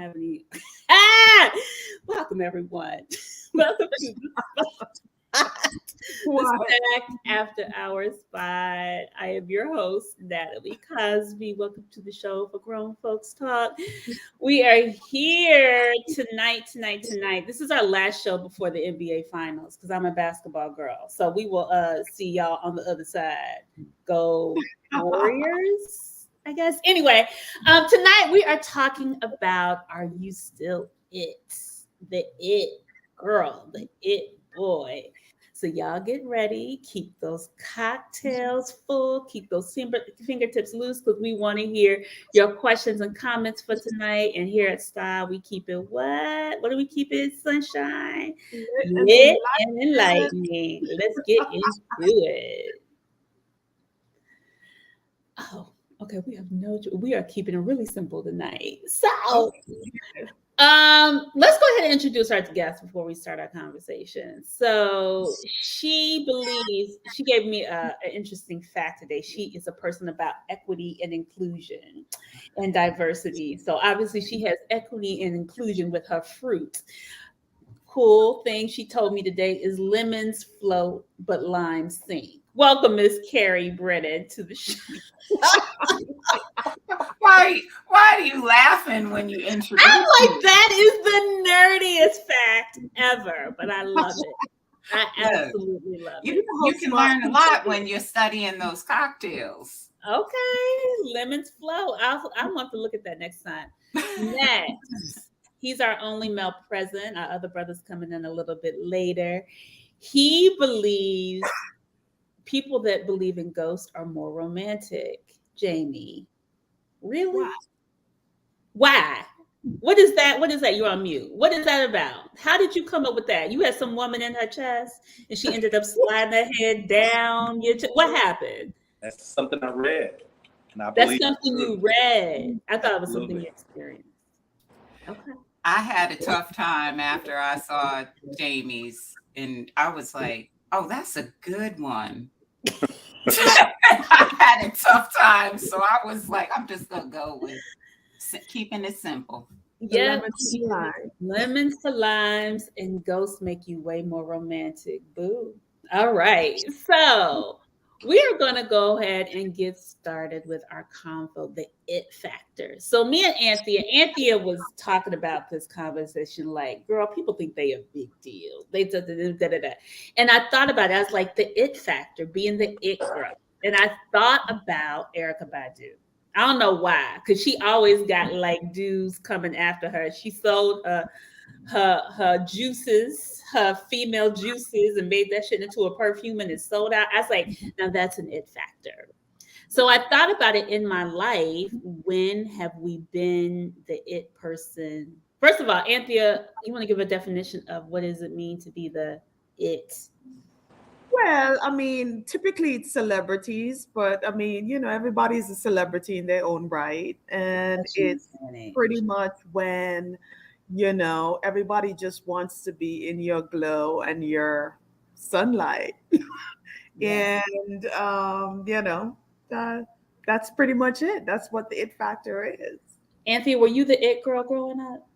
have any. Welcome, everyone. Welcome to the Stacked After Hours Spot. I am your host, Natalie Cosby. Welcome to the show for Grown Folks Talk. We are here tonight. This is our last show before the NBA Finals because I'm a basketball girl. So we will see y'all on the other side. Go Warriors, I guess. Anyway, tonight we are talking about, are you still it? The it girl, the it boy. So y'all get ready. Keep those cocktails full. Keep those fingertips loose because we want to hear your questions and comments for tonight. And here at Style, we keep it what? What do we keep it? Sunshine, lit and enlightening. Let's get into it. Oh, okay. We are keeping it really simple tonight. So let's go ahead and introduce our guest before we start our conversation. So she gave me an interesting fact today. She is a person about equity and inclusion and diversity. So obviously she has equity and inclusion with her fruit. Cool thing she told me today is lemons float, but limes sink. Welcome, Miss Carrie Brennan, to the show. Why are you laughing when you introduce I'm like, me? that is the nerdiest fact ever, but I love it. I absolutely love it. You can learn a lot when you're studying those cocktails. Okay, lemons flow. I want to look at that next time. Next, he's our only male present. Our other brother's coming in a little bit later. He believes people that believe in ghosts are more romantic. Jamie. Really? Why? What is that? What is that? You're on mute. What is that about? How did you come up with that? You had some woman in her chest and she ended up sliding her head down your chest. What happened? That's something I read. And I That's something you read. I thought it was something you experienced. Okay. I had a tough time after I saw Jamie's, and I was like, oh, that's a good one. I had a tough time, so I was like, I'm just gonna go with keeping it simple. Yeah, lemons to limes, and ghosts make you way more romantic. Boo. All right, so we are gonna go ahead and get started with our convo, the it factor. So me and Anthea was talking about this conversation, like, girl, people think they a big deal. They da. And I thought about it. I was like, the it factor, being the it girl. And I thought about Erykah Badu. I don't know why, because she always got like dudes coming after her. She sold her juices, her female juices, and made that shit into a perfume, and it sold out. I was like, now that's an it factor. So I thought about it in my life. When have we been the it person? First of all, Anthea, you want to give a definition of what does it mean to be the it? Well, I mean, typically it's celebrities, but I mean, everybody's a celebrity in their own right. And it's pretty much when, everybody just wants to be in your glow and your sunlight. And, that's pretty much it. That's what the it factor is. Anthea, were you the it girl growing up?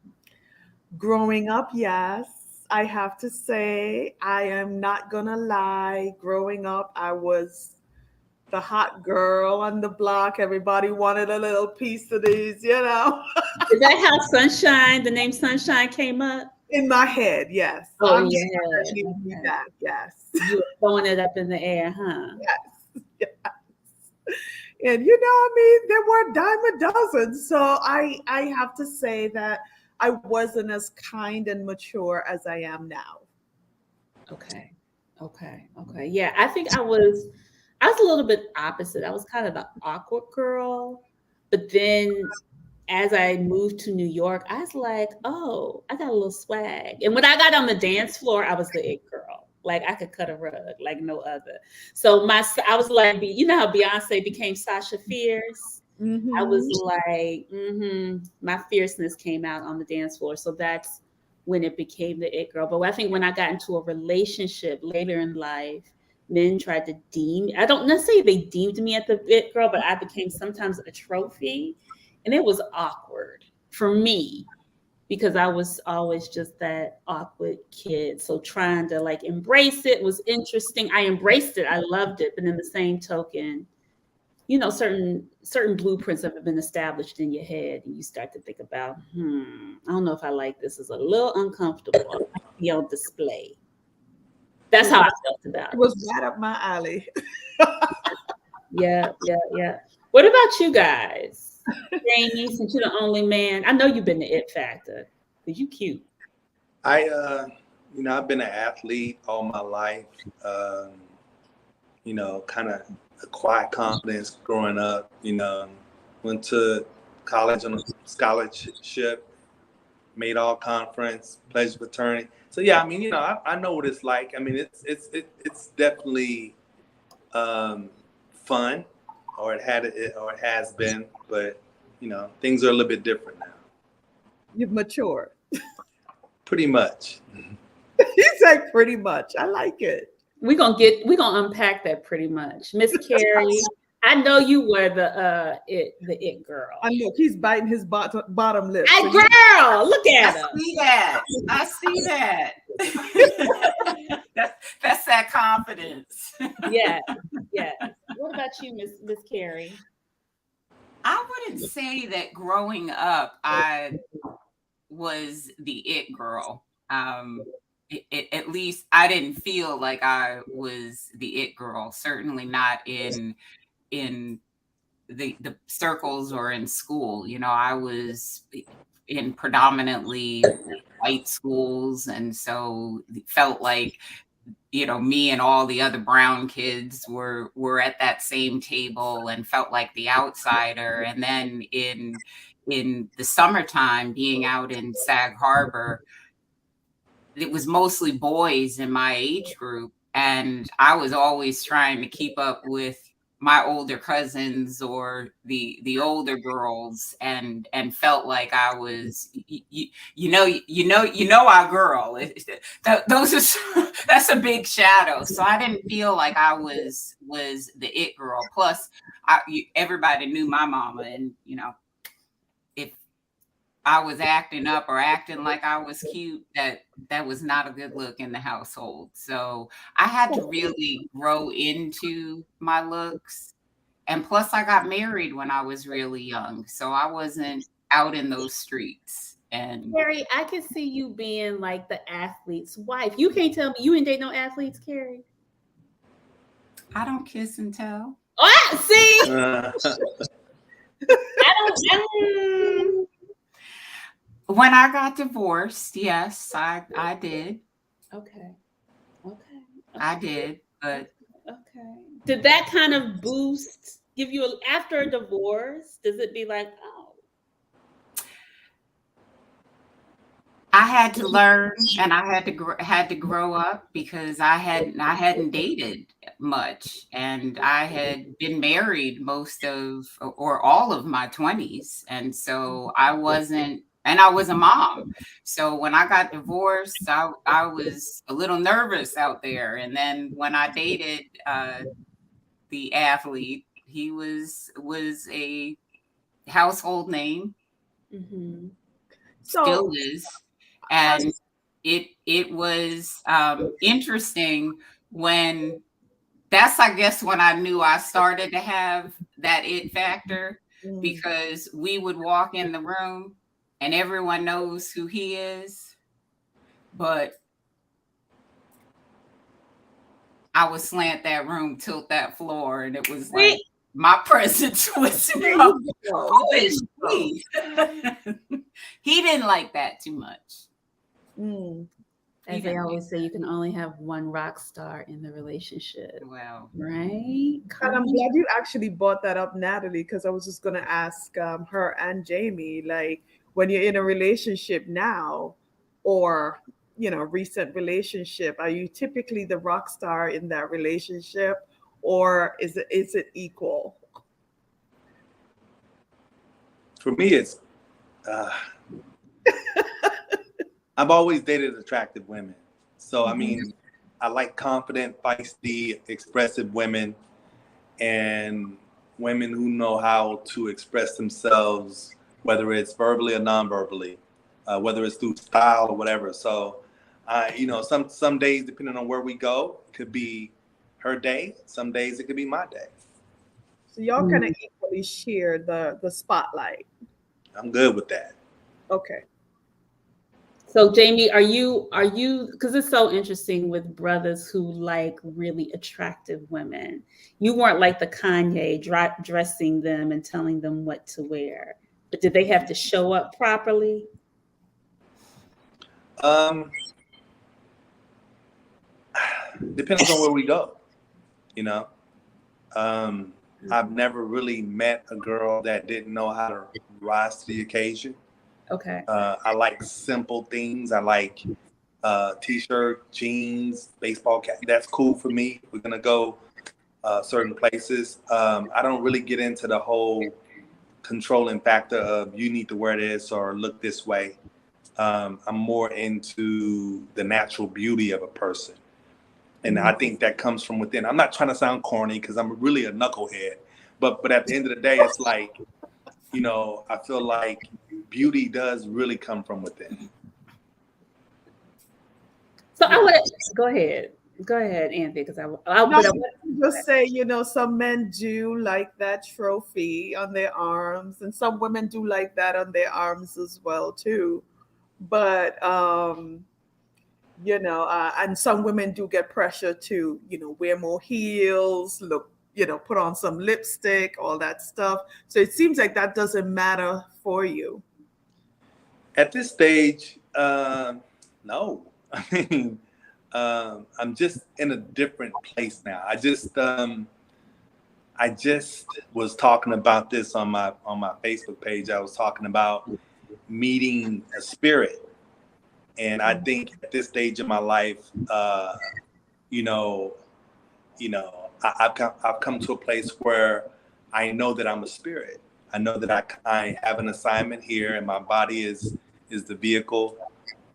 Growing up, yes. I have to say, I am not gonna lie. Growing up, I was the hot girl on the block. Everybody wanted a little piece of these, Is that how Sunshine, the name Sunshine, came up? In my head, yes. Oh, in your head. Okay. That, yes. You were throwing it up in the air, huh? Yes. And I mean, there were a dime a dozen. So I have to say that I wasn't as kind and mature as I am now. Okay. Yeah, I think I was a little bit opposite. I was kind of the awkward girl. But then as I moved to New York, I was like, oh, I got a little swag. And when I got on the dance floor, I was the it girl. Like I could cut a rug like no other. So I was like, you know how Beyonce became Sasha Fierce? Mm-hmm. I was like, my fierceness came out on the dance floor. So that's when it became the it girl. But I think when I got into a relationship later in life, men tried to I don't necessarily they deemed me at the it girl, but I became sometimes a trophy. And it was awkward for me because I was always just that awkward kid. So trying to like embrace it was interesting. I embraced it. I loved it. But in the same token, you know, certain blueprints have been established in your head, and you start to think about, I don't know if I like this. It's a little uncomfortable. I might be on display. That's how I felt about It it. was right up my alley. Yeah. What about you guys? Jamie, since you're the only man, I know you've been the it factor because you cute. I've been an athlete all my life. Kind of acquired confidence growing up. Went to college on a scholarship, made all conference, pledged fraternity. So yeah, I know what it's like. I mean, it's definitely fun, or it has been, but things are a little bit different now. You've matured. Pretty much. He's like, pretty much. I like it. We're gonna unpack that pretty much. Miss Carrie, I know you were the it girl. I look, he's biting his bottom lip. Hey, girl, look at her. I see that. That's that confidence. Yeah. What about you, Miss Carrie? I wouldn't say that growing up I was the it girl. At least I didn't feel like I was the it girl. Certainly not in the circles or in school. I was in predominantly white schools, and so it felt like me and all the other brown kids were at that same table and felt like the outsider. And then in the summertime, being out in Sag Harbor, it was mostly boys in my age group, and I was always trying to keep up with my older cousins or the older girls, and felt like I was our girl. That's a big shadow. So I didn't feel like I was the it girl. Plus everybody knew my mama, and if I was acting up or acting like I was cute, that was not a good look in the household. So I had to really grow into my looks. And plus I got married when I was really young. So I wasn't out in those streets. And Carrie, I can see you being like the athlete's wife. You can't tell me you ain't date no athletes, Carrie. I don't kiss and tell. Oh, see? I don't. When I got divorced, yes, I did. Okay. I did, but okay. Did that kind of boost give you after a divorce? Does it be like, oh? I had to learn, and I had to grow up, because I hadn't dated much, and I had been married most of or all of my 20s, and so I wasn't. And I was a mom. So when I got divorced, I was a little nervous out there. And then when I dated the athlete, he was a household name. Mm-hmm. Still is. And it was interesting when I guess when I knew I started to have that it factor, because we would walk in the room and everyone knows who he is, but I would slant that room, tilt that floor, and it was like my presence was who is he? He didn't like that too much. As they always say, you can only have one rock star in the relationship. Wow. Right? And I'm glad you actually brought that up, Natalie, because I was just going to ask her and Jamie, like, when you're in a relationship now, or recent relationship, are you typically the rock star in that relationship, or is it equal? For me, it's I've always dated attractive women. So I like confident, feisty, expressive women, and women who know how to express themselves, whether it's verbally or non-verbally. whether it's through style or whatever. So, some days, depending on where we go, it could be her day. Some days it could be my day. So y'all kind of equally share the spotlight. I'm good with that. Okay. So Jamie, are you because it's so interesting with brothers who like really attractive women. You weren't like the Kanye dressing them and telling them what to wear, but did they have to show up properly? Um, Depends on where we go. You know, I've never really met a girl that didn't know how to rise to the occasion. Okay. I like simple things. I like t-shirt, jeans, baseball cap. That's cool for me. We're gonna go certain places. I don't really get into the whole controlling factor of you need to wear this or look this way. I'm more into the natural beauty of a person. And I think that comes from within. I'm not trying to sound corny because I'm really a knucklehead. But at the end of the day, it's like, I feel like beauty does really come from within. So I would go ahead. Go ahead, Anthony, because just say, some men do like that trophy on their arms, and some women do like that on their arms as well too. But and some women do get pressure to, wear more heels, look, put on some lipstick, all that stuff. So it seems like that doesn't matter for you. At this stage, no. I mean, I'm just in a different place now. I just was talking about this on my Facebook page. I was talking about meeting a spirit, and I think at this stage of my life, I've come to a place where I know that I'm a spirit. I know that I have an assignment here, and my body is the vehicle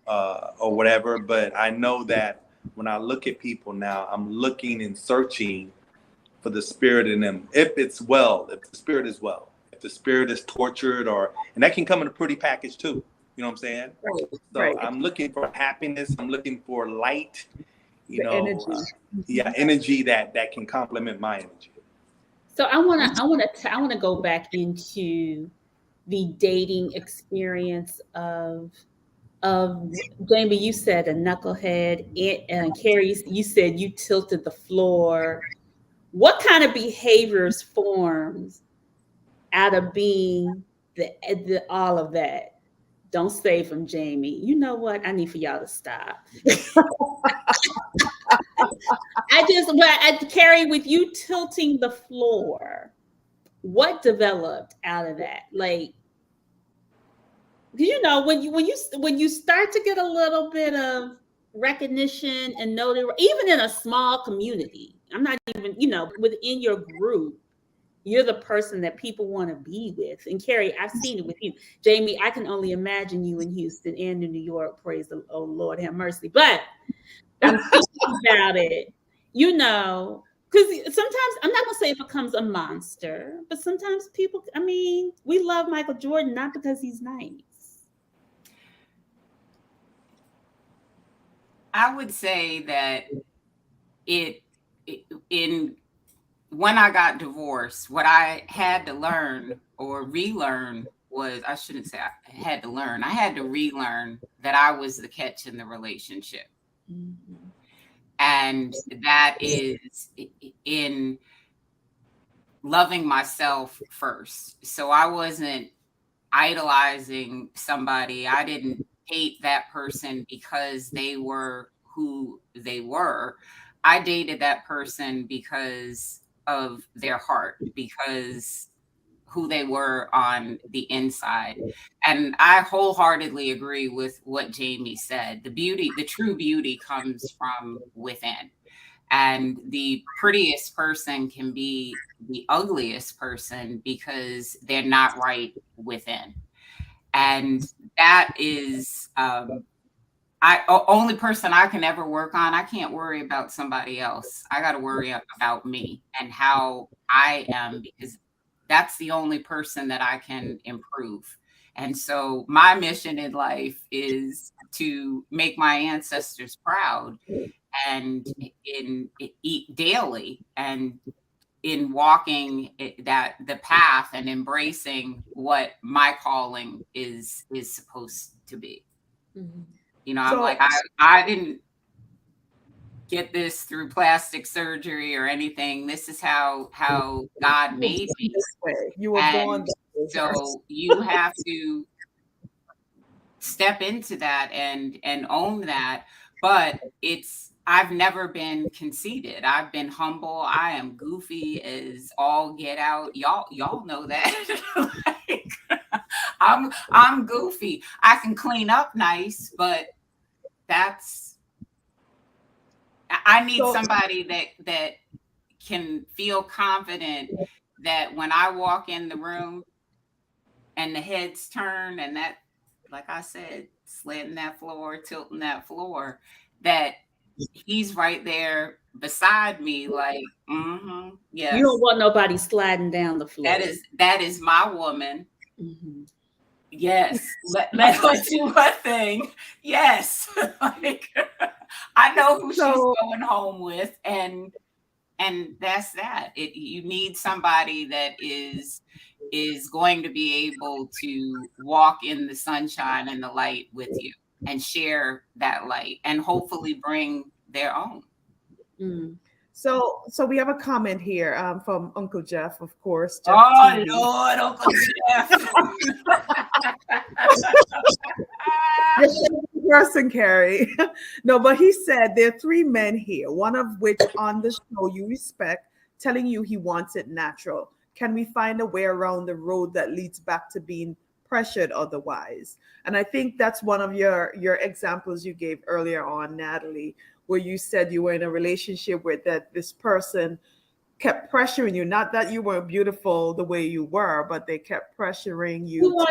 or whatever. But I know that when I look at people now, I'm looking and searching for the spirit in them. If the spirit is well, if the spirit is tortured, and that can come in a pretty package too. You know what I'm saying? Right. So Right. I'm looking for happiness. I'm looking for light. Energy. Energy that can complement my energy. So I wanna go back into the dating experience of Jamie. You said a knucklehead, and Carrie, you said you tilted the floor. What kind of behaviors forms out of being the all of that? Don't say from Jamie. You know what? I need for y'all to stop. Carrie, with you tilting the floor, what developed out of that? Like, when you start to get a little bit of recognition and notoriety, even in a small community, I'm not even, within your group, you're the person that people want to be with. And Carrie, I've seen it with you. Jamie, I can only imagine you in Houston and in New York. Praise the oh Lord have mercy. But I'm thinking about it, because sometimes I'm not gonna say it becomes a monster, but sometimes people, we love Michael Jordan not because he's nice. I would say that when I got divorced, what I had to learn or relearn was, I shouldn't say I had to learn, I had to relearn that I was the catch in the relationship. Mm-hmm. And that is in loving myself first. So I wasn't idolizing somebody. I didn't hate that person because they were who they were. I dated that person because of their heart, because who they were on the inside. And I wholeheartedly agree with what Jamie said. The true beauty comes from within. And the prettiest person can be the ugliest person because they're not right within. And that is only person I can ever work on. I can't worry about somebody else. I got to worry about me and how I am, because that's the only person that I can improve. And so my mission in life is to make my ancestors proud and eat daily and in walking that the path and embracing what my calling is supposed to be. Mm-hmm. You know, I'm like, I didn't get this through plastic surgery or anything. This is how God made me. This way. You were born this way. So you have to step into that and own that. But I've never been conceited. I've been humble. I am goofy as all get out. Y'all know that. Like, I'm goofy. I can clean up nice, but I need somebody that can feel confident that when I walk in the room and the heads turn and that, like I said, slanting that floor, tilting that floor, that he's right there beside me, like, yes. You don't want nobody sliding down the floor. That is my woman. Mm-hmm. Yes. Let her do her thing. Yes. Like, I know who she's going home with, and that's that. You need somebody that is going to be able to walk in the sunshine and the light with you and share that light and hopefully bring their own. Mm. So we have a comment here from Uncle Jeff, of course. Jeff TV. Lord, Uncle Jeff. Person, Carrie. No, but he said there are 3 men here, one of which on the show you respect, telling you he wants it natural. Can we find a way around the road that leads back to being pressured otherwise? And I think that's one of your examples you gave earlier on, Natalie, where you said you were in a relationship with this person kept pressuring you. Not that you were beautiful the way you were, but they kept pressuring you.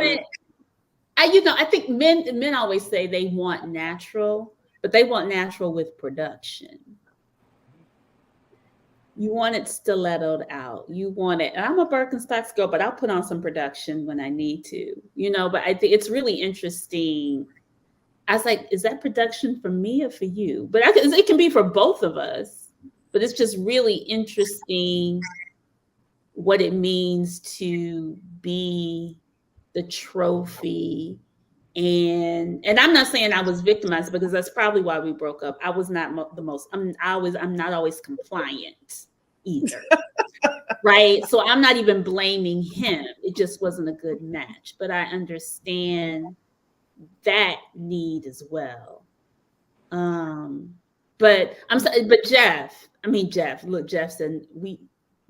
I think men always say they want natural, but they want natural with production. You want it stilettoed out. You want it. And I'm a Birkenstocks girl, but I'll put on some production when I need to, but I think it's really interesting. I was like, is that production for me or for you? But it can be for both of us, but it's just really interesting what it means to be the trophy. And I'm not saying I was victimized, because that's probably why we broke up. I was not the most, I'm not always compliant either. Right. So I'm not even blaming him. It just wasn't a good match, but I understand that need as well. But Jeff, look, Jeff said, we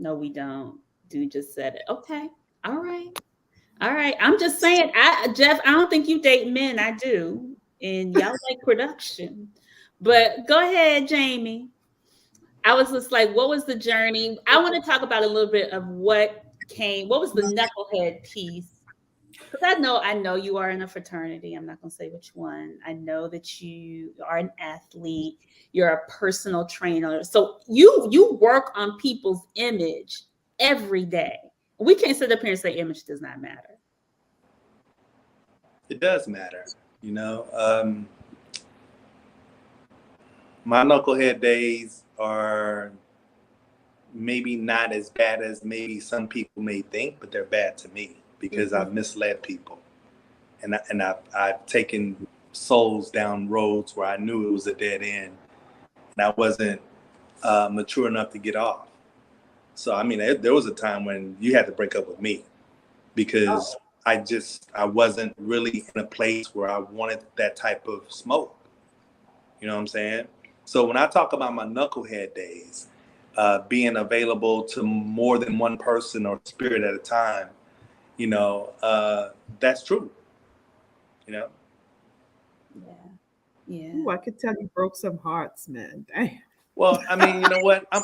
don't. Dude just said it. Okay. All right. I'm just saying, Jeff, I don't think you date men. I do. And y'all like production. But go ahead, Jamie. I was just like, what was the journey? I want to talk about a little bit of what was the knucklehead piece? Because I know you are in a fraternity. I'm not going to say which one. I know that you are an athlete. You're a personal trainer. So you work on people's image every day. We can't sit up here and say image does not matter. It does matter. My knucklehead days are maybe not as bad as maybe some people may think, but they're bad to me because I've misled people. And I've taken souls down roads where I knew it was a dead end, and I wasn't mature enough to get off. So, there was a time when you had to break up with me because I wasn't really in a place where I wanted that type of smoke. You know what I'm saying? So when I talk about my knucklehead days, being available to more than one person or spirit at a time, that's true. Yeah. Ooh, I could tell you broke some hearts, man. Dang. Well,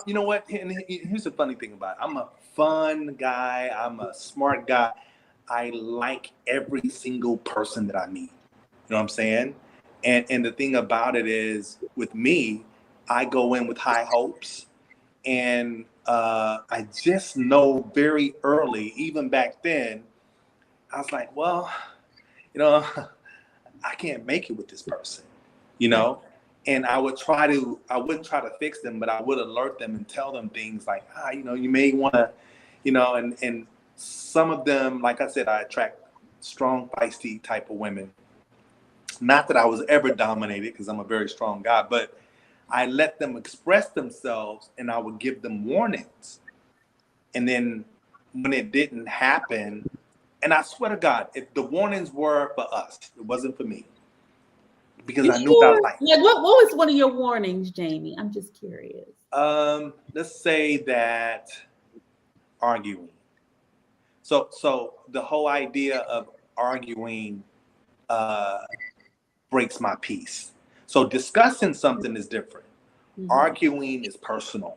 you know what? Here's the funny thing about it. I'm a fun guy. I'm a smart guy. I like every single person that I meet. You know what I'm saying? And the thing about it is, with me, I go in with high hopes. And I just know very early, even back then, I was like, well, you know, I can't make it with this person, you know? And I wouldn't try to fix them, but I would alert them and tell them things like, you know, you may want to, you know, and some of them, like I said, I attract strong, feisty type of women. Not that I was ever dominated, because I'm a very strong guy, but I let them express themselves and I would give them warnings. And then when it didn't happen, and I swear to God, if the warnings were for us, it wasn't for me. Because You I knew what I sure? liked. Like, what was one of your warnings, Jamie? I'm just curious. Let's say that arguing. So the whole idea of arguing uh, breaks my peace. So discussing something is different. Mm-hmm. Arguing is personal.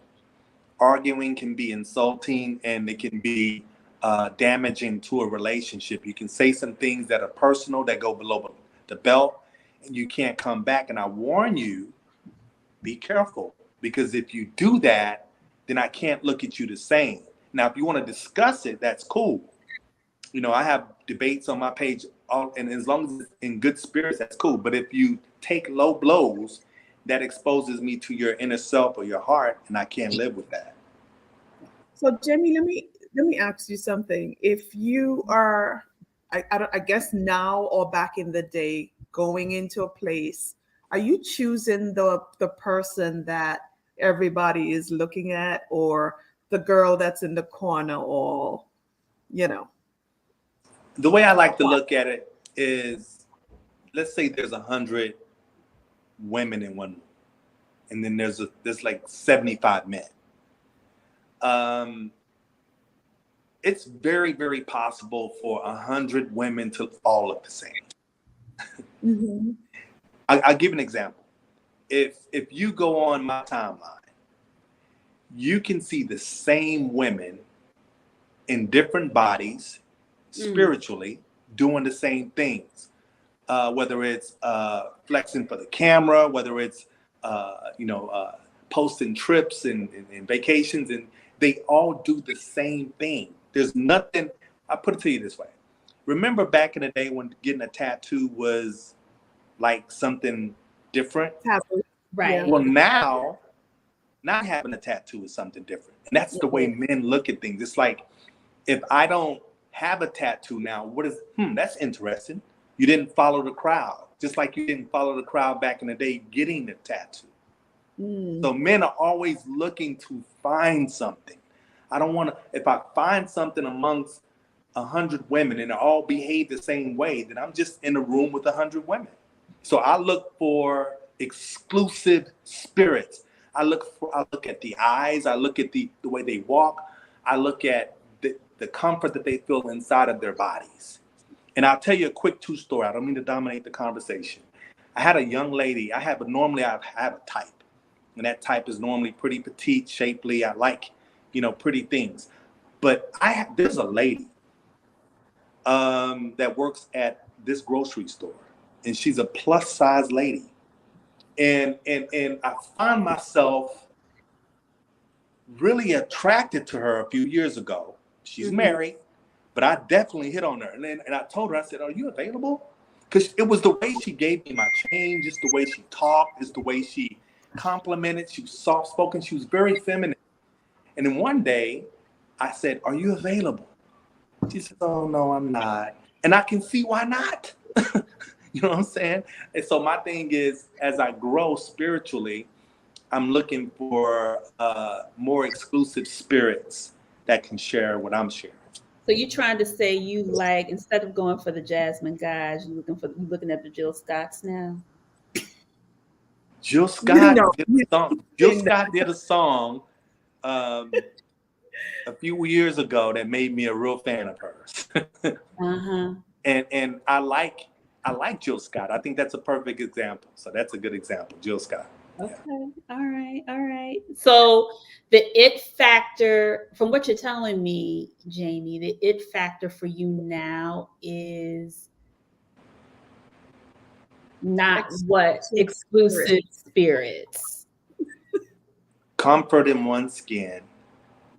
Arguing can be insulting and it can be damaging to a relationship. You can say some things that are personal that go below the belt, and you can't come back. And I warn you, be careful, because if you do that, then I can't look at you the same. Now, if you want to discuss it, that's cool. You know, I have debates on my page, and as long as it's in good spirits, that's cool. But if you take low blows, that exposes me to your inner self or your heart, and I can't live with that. So, Jamie, let me ask you something. If you are, I guess now or back in the day, going into a place, are you choosing the person that everybody is looking at, or the girl that's in the corner, or you know? The way I like to look at it is, let's say there's 100 women in one room, and then there's like 75 men. It's very, very possible for 100 women to all look the same. Mm-hmm. I'll give an example. If you go on my timeline, you can see the same women in different bodies, spiritually, doing the same things. Whether it's flexing for the camera, whether it's posting trips and vacations, and they all do the same thing. There's nothing. I put it to you this way. Remember back in the day when getting a tattoo was like something different? Taboo. Right. Yeah. Well, now not having a tattoo is something different. And that's the way men look at things. It's like, if I don't have a tattoo now, that's interesting. You didn't follow the crowd, just like you didn't follow the crowd back in the day getting the tattoo. So men are always looking to find something. I don't want to, if I find something amongst 100 women and they all behave the same way, then I'm just in a room with 100 women. So I look for exclusive spirits. I look at the eyes. I look at the way they walk. I look at the comfort that they feel inside of their bodies. And I'll tell you a quick true story. I don't mean to dominate the conversation. I had a young lady. I have a type. And that type is normally pretty petite, shapely. I like, pretty things. But there's a lady that works at this grocery store. And she's a plus size lady. And I find myself really attracted to her a few years ago. She's married, but I definitely hit on her. And I told her, I said, "Are you available?" Because it was the way she gave me my change, just the way she talked, just the way she complimented. She was soft spoken. She was very feminine. And then one day I said, "Are you available?" She said, "Oh, no, I'm not." And I can see why not. You know what I'm saying? And so my thing is, as I grow spiritually, I'm looking for more exclusive spirits that can share what I'm sharing. So you trying to say you like, instead of going for the Jasmine guys, you looking at the Jill Scotts now? Jill Scott No, did a song. Jill Scott did a song a few years ago that made me a real fan of hers. And I like Jill Scott. I think that's a perfect example. So that's a good example, Jill Scott. Okay. All right. So the it factor, from what you're telling me, Jamie, the it factor for you now is not what exclusive spirits. Comfort in one's skin,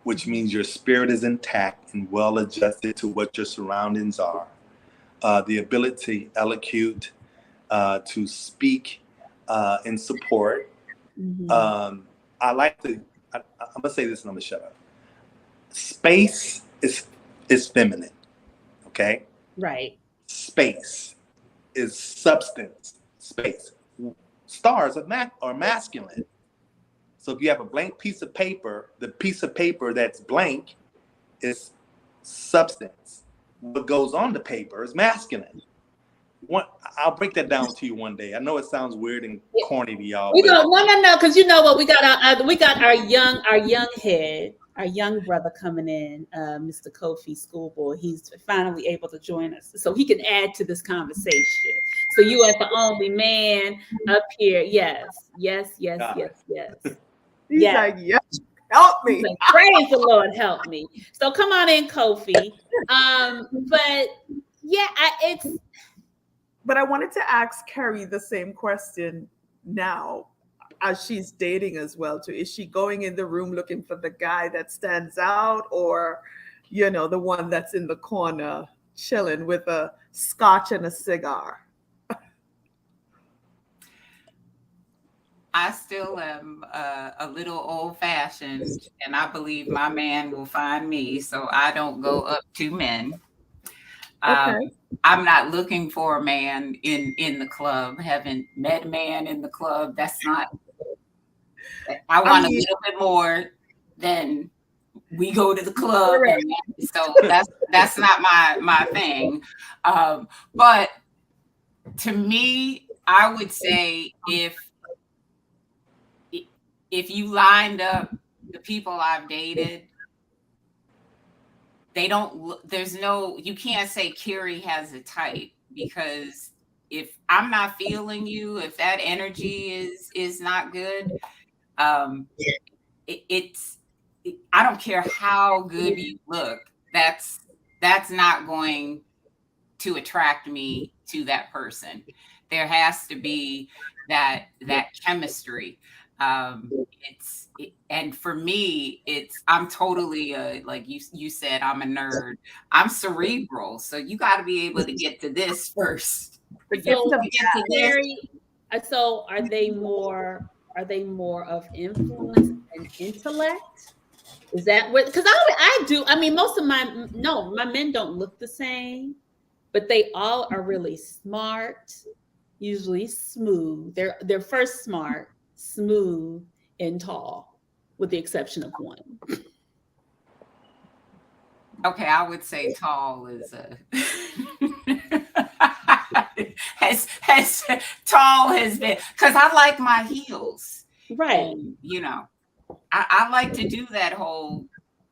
which means your spirit is intact and well adjusted to what your surroundings are. the ability, eloquent, to speak in support. I like to. I'm gonna say this and I'm gonna shut up. Space is feminine. Okay. Right. Space is substance. Space. Stars are masculine. So if you have a blank piece of paper, the piece of paper that's blank is substance. What goes on the paper is masculine. I'll break that down to you one day. I know it sounds weird and corny to y'all. We don't. No. Because you know what? We got our young brother coming in, Mr. Kofi Schoolboy. He's finally able to join us, so he can add to this conversation. So you are the only man up here. Yes. He's like, yes, help me. Like, praise the Lord, help me. So come on in, Kofi. But yeah, But I wanted to ask Carrie the same question now, as she's dating as well too. Is she going in the room looking for the guy that stands out, or, you know, the one that's in the corner chilling with a scotch and a cigar? I still am a little old-fashioned, and I believe my man will find me, so I don't go up to men. Okay. I'm not looking for a man in the club. Haven't met a man in the club. That's not. I want a little bit more than we go to the club, and so that's not my thing. But to me, I would say if you lined up the people I've dated, they don't, you can't say Carrie has a type, because if I'm not feeling you, if that energy is not good, I don't care how good you look, that's not going to attract me to that person. There has to be that chemistry. And for me, I'm totally like you said, I'm a nerd. I'm cerebral, so you got to be able to get to this first. So are they more of influence and intellect? Is that what? Because I do. I mean, most of my men don't look the same, but they all are really smart, usually smooth. They're first smart, smooth, and tall, with the exception of one. Okay, I would say tall is tall has been, because I like my heels, right? And, you know, I like to do that whole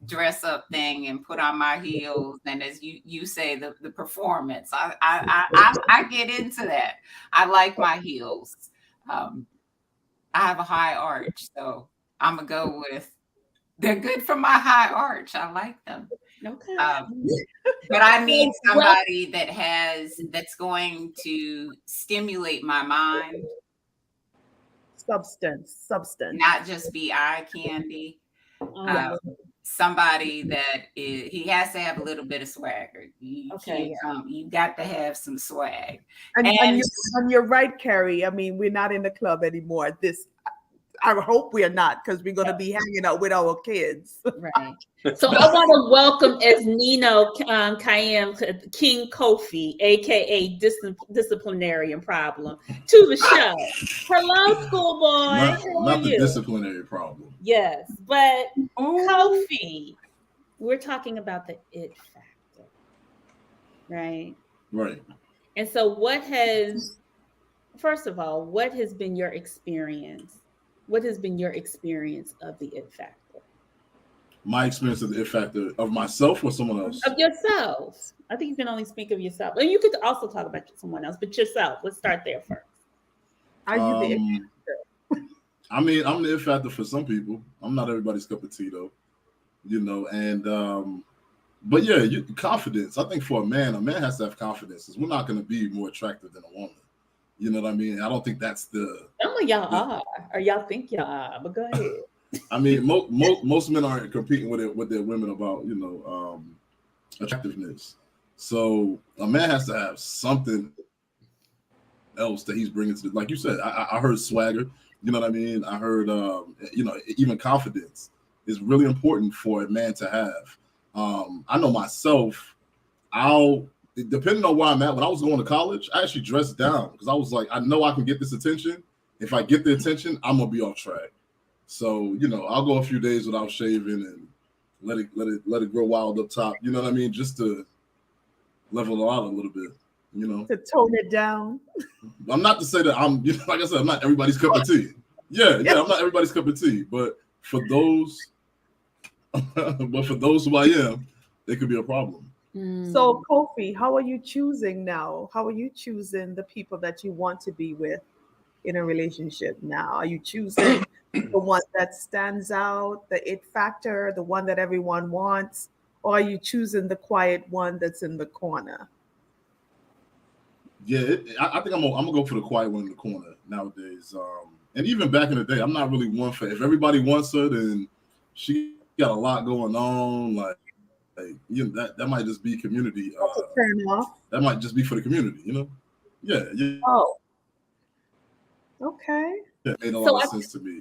dress up thing and put on my heels, and as you say, the performance. I get into that. I like my heels. I have a high arch, so I'm gonna go with, they're good for my high arch. I like them. Okay. But I need somebody that's going to stimulate my mind. Substance. Not just be eye candy. Somebody that he has to have a little bit of swagger. You got to have some swag. And you're right, Carrie. I mean, we're not in the club anymore. I hope we are not, because we're going to be hanging out with our kids. Right. So I want to welcome as Nino Kayem King Kofi, aka Disciplinarian Problem, to the show. Hello, schoolboy. Not the disciplinary problem. Yes, but Kofi, we're talking about the it factor, right? Right. And so first of all, what has been your experience? What has been your experience of the it factor? My experience of the it factor of myself or someone else? Of yourself. I think you can only speak of yourself. And you could also talk about someone else, but yourself. Let's start there first. Are you the it factor? I mean, I'm the it factor for some people. I'm not everybody's cup of tea, though. You know, and but yeah, confidence. I think for a man has to have confidence, because we're not going to be more attractive than a woman. You know what I mean? I don't think that's the. Some of y'all are, or y'all think y'all are, but go ahead. I mean, most men aren't competing with their women about, you know, attractiveness. So a man has to have something else that he's bringing to the, like you said, I heard swagger, you know what I mean? I heard, even confidence is really important for a man to have. I know myself, depending on where I'm at, when I was going to college, I actually dressed down because I was like, I know I can get this attention. If I get the attention, I'm going to be off track. So, I'll go a few days without shaving and let it grow wild up top. You know what I mean? Just to level it out a little bit. To tone it down. I'm not to say that I'm, like I said, I'm not everybody's cup of tea. Yeah, I'm not everybody's cup of tea. But for those, who I am, they could be a problem. So, Kofi, how are you choosing now? How are you choosing the people that you want to be with in a relationship now? Are you choosing the one that stands out, the it factor, the one that everyone wants, or are you choosing the quiet one that's in the corner? Yeah, I think I'm gonna go for the quiet one in the corner nowadays. And even back in the day, I'm not really one for, if everybody wants her, then she got a lot going on. Like that might just be community. Turn off. That might just be for the community, Yeah. Oh, okay. Yeah, it made a lot of sense to me.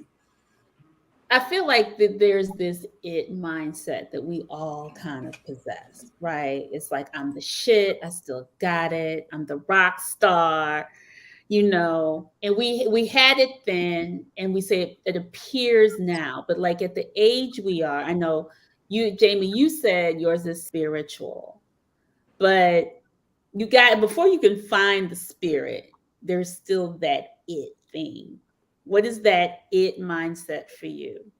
I feel like that there's this it mindset that we all kind of possess, right? It's like, I'm the shit, I still got it, I'm the rock star, and we had it then, and we say it appears now, but like at the age we are, I know you, Jamie, you said yours is spiritual, but before you can find the spirit, there's still that it thing. What is that it mindset for you?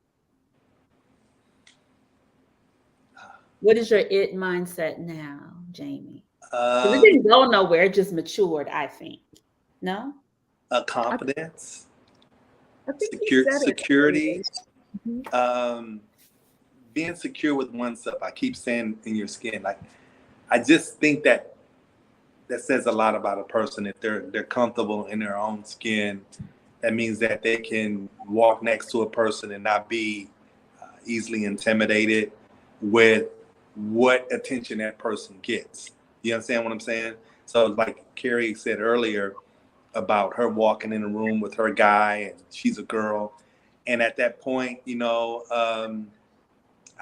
What is your it mindset now, Jamie? It didn't go nowhere, it just matured, I think. No? Confidence, I think security, being secure with oneself. I keep saying in your skin. Like, I just think that says a lot about a person. If they're comfortable in their own skin, that means that they can walk next to a person and not be easily intimidated with what attention that person gets. You understand what I'm saying? So like Carrie said earlier about her walking in a room with her guy, and she's a girl. And at that point,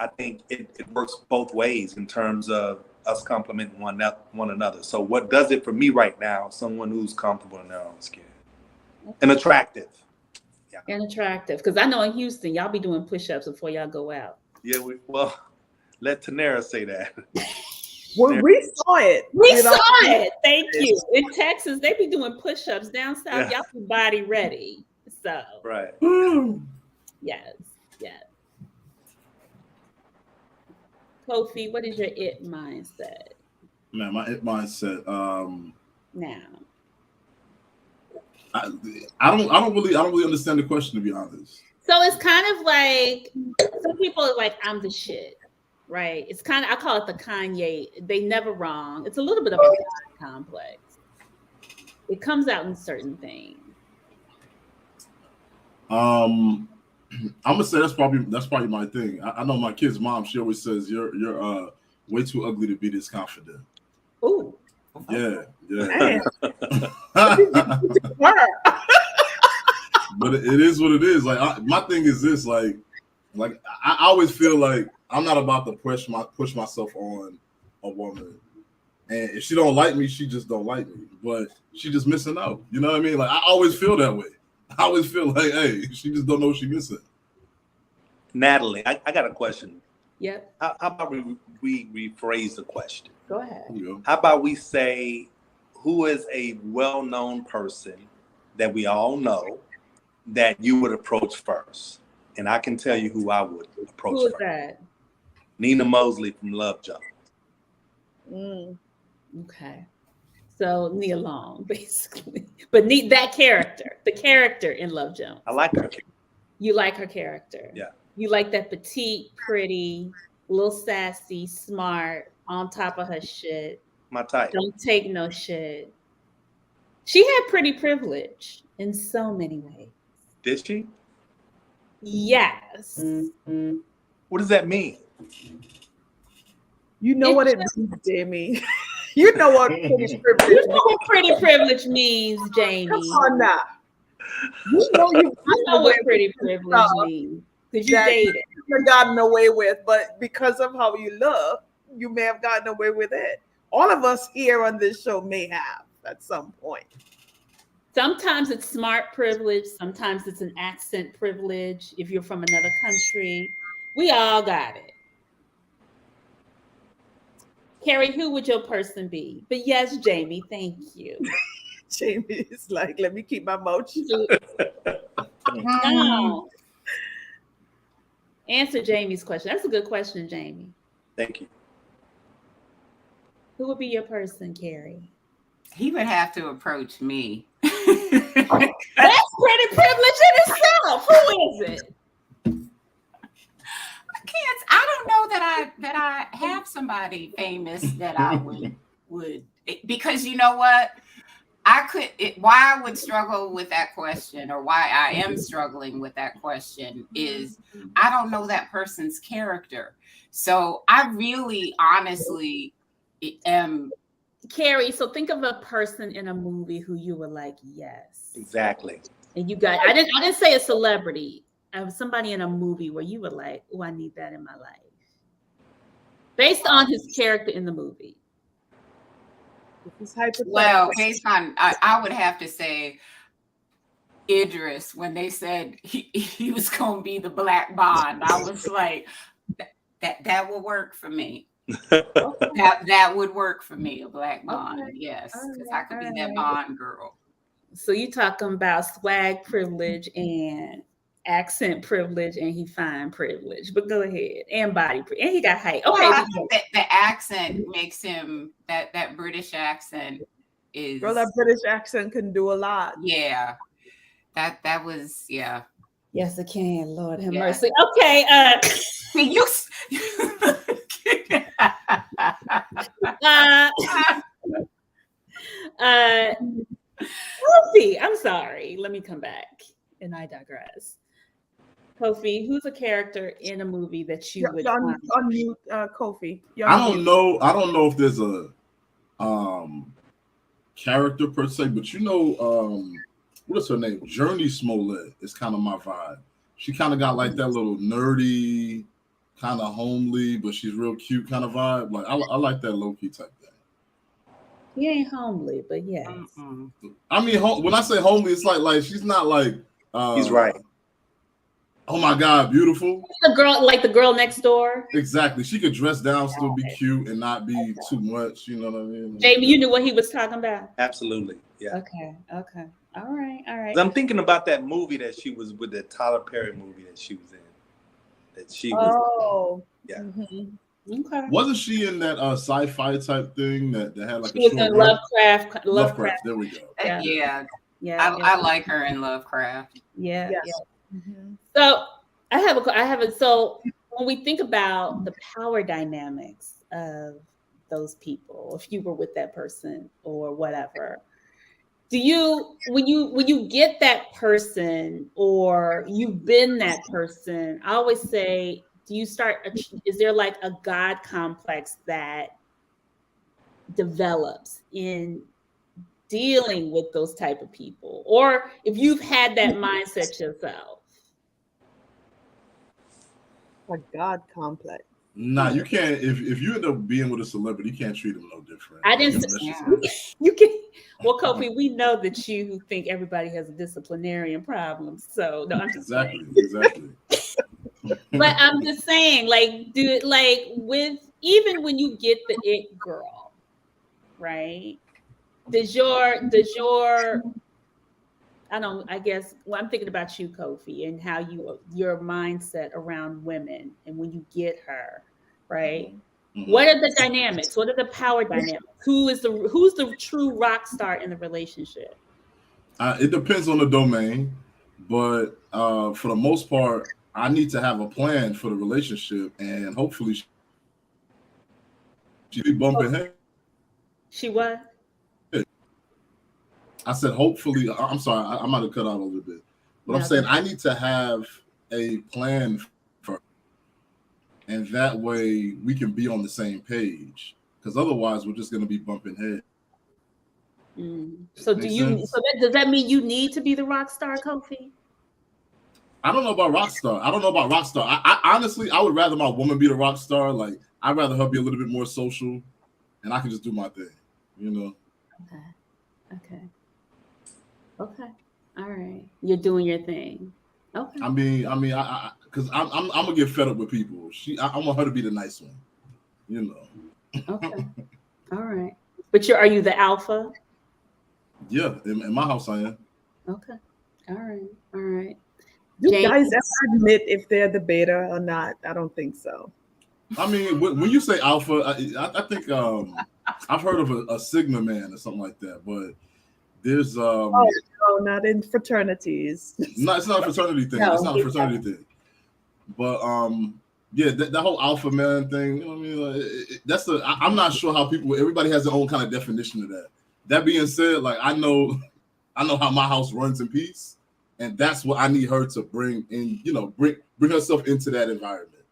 I think it works both ways in terms of us complimenting one another. So what does it for me right now? Someone who's comfortable in their own skin and attractive. Yeah. And attractive. Because I know in Houston, y'all be doing push-ups before y'all go out. Yeah, let Tanera say that. Well, we saw it. We saw it. Thank you. In Texas, they be doing push-ups. Down south, y'all be body ready. So right. Yes. Kofi, what is your it mindset? Man, my it mindset. Now, I don't really understand the question, to be honest. So it's kind of like, some people are like, I'm the shit, right? It's kind of, I call it the Kanye. They never wrong. It's a little bit of a God complex. It comes out in certain things. I'm gonna say that's probably my thing. I know my kid's mom. She always says you're way too ugly to be this confident. Ooh. Yeah. But it is what it is. Like my thing is this. Like I always feel like I'm not about to push myself on a woman, and if she don't like me, she just don't like me. But she just missing out. You know what I mean? Like I always feel that way. I always feel like, hey, she just don't know what she's missing. Natalie, I got a question. Yep. How about we rephrase the question? Go ahead. How about we say, who is a well-known person that we all know that you would approach first? And I can tell you who I would approach first. Who is that? Nina Mosley from Love Jones. Okay. So Nia Long, basically. But that character, the character in Love Jones. I like her. You like her character. Yeah. You like that petite, pretty, little sassy, smart, on top of her shit. My type. Don't take no shit. She had pretty privilege in so many ways. Did she? Yes. What does that mean? You know what it means, Jamie. You know what pretty privilege You know what pretty privilege means, Jamie. Come on now. You know you know what pretty privilege means because you dated. You've gotten away with, but because of how you look, you may have gotten away with it. All of us here on this show may have at some point. Sometimes it's smart privilege. Sometimes it's an accent privilege. If you're from another country, we all got it. Carrie, who would your person be? But yes, Jamie, thank you. Jamie is like, let me keep my mouth shut. No. Answer Jamie's question. That's a good question, Jamie. Thank you. Who would be your person, Carrie? He would have to approach me. That's pretty privilege in itself. Who is it? I don't know that I have somebody famous that I would because you know what? Why I would struggle with that question, or why I am struggling with that question, is I don't know that person's character. So I really honestly am. Carrie, so think of a person in a movie who you were like, yes. Exactly. And you got, I didn't say a celebrity. I was somebody in a movie where you were like, oh, I need that in my life. Based on his character in the movie. Well, based on, I would have to say Idris, when they said he was going to be the Black Bond, I was like, that will work for me. that would work for me, a Black Bond, okay. Yes, because I could be that Bond girl. So you talking about swag privilege and accent privilege, and he fine privilege, but go ahead, and body and he got height. Okay, well, the accent makes him that British accent is. Girl, that British accent can do a lot. Yeah, that was yeah. Yes, it can. Lord have mercy. Okay, you. Kofi, I'm sorry. Let me come back, and I digress. Kofi, who's a character in a movie that you would unmute Kofi? I don't know if there's a character per se, but you know, what is her name? Journey Smollett is kind of my vibe. She kind of got like that little nerdy, kind of homely, but she's real cute kind of vibe. Like I like that low key type thing. He ain't homely, but yes. I mean, when I say homely, it's like she's not like. He's right. Oh my God, beautiful. The girl, like the girl next door. Exactly. She could dress down, still be cute, and not be too much. You know what I mean? Jamie, you knew what he was talking about. Absolutely. Yeah. Okay. All right. I'm thinking about that movie that she was with, the Tyler Perry movie that she was in. That she was. Oh. Yeah. Mm-hmm. Okay. Wasn't she in that sci-fi type thing that had like she was in Lovecraft? There we go. Yeah. I like her in Lovecraft. Yeah. Yes. Yeah. Mm-hmm. So I have a. So when we think about the power dynamics of those people, if you were with that person or whatever, do you when you get that person or you've been that person? I always say, do you start? Is there like a God complex that develops in dealing with those type of people, or if you've had that mindset yourself? A God complex. Nah, you can't. If you end up being with a celebrity, you can't treat them no different. I didn't. You can. Well, Kofi, we know that you think everybody has a disciplinarian problem. So no, I'm just exactly. But I'm just saying, like, even when you get the it girl, right? Does your I guess I'm thinking about you, Kofi, and how your mindset around women, and when you get her, right? Mm-hmm. What are the dynamics? What are the power dynamics? Who's the true rock star in the relationship? It depends on the domain, but for the most part, I need to have a plan for the relationship, and hopefully she be bumping head. She what? I said, hopefully, I'm sorry, I might have cut out a little bit, but I'm saying I need to have a plan for, and that way we can be on the same page. because otherwise we're just going to be bumping heads. So does that mean you need to be the rock star, Kofi? I don't know about rock star. I honestly, I would rather my woman be the rock star. Like, I'd rather her be a little bit more social, and I can just do my thing, you know. Okay. All right. You're doing your thing. Okay. I mean, because I'm gonna get fed up with people. I want her to be the nice one, you know. Okay. All right. But are you the alpha? Yeah, in my house I am. Okay. All right. Do guys ever admit if they're the beta or not? I don't think so. I mean, when you say alpha, I think I've heard of a Sigma man or something like that, but there's no, not in fraternities. No, it's not a fraternity thing. No, it's not a fraternity thing. But yeah, that whole alpha man thing, you know what I mean? I'm not sure how everybody has their own kind of definition of that. That being said, like I know how my house runs in peace, and that's what I need her to bring in, you know, bring herself into that environment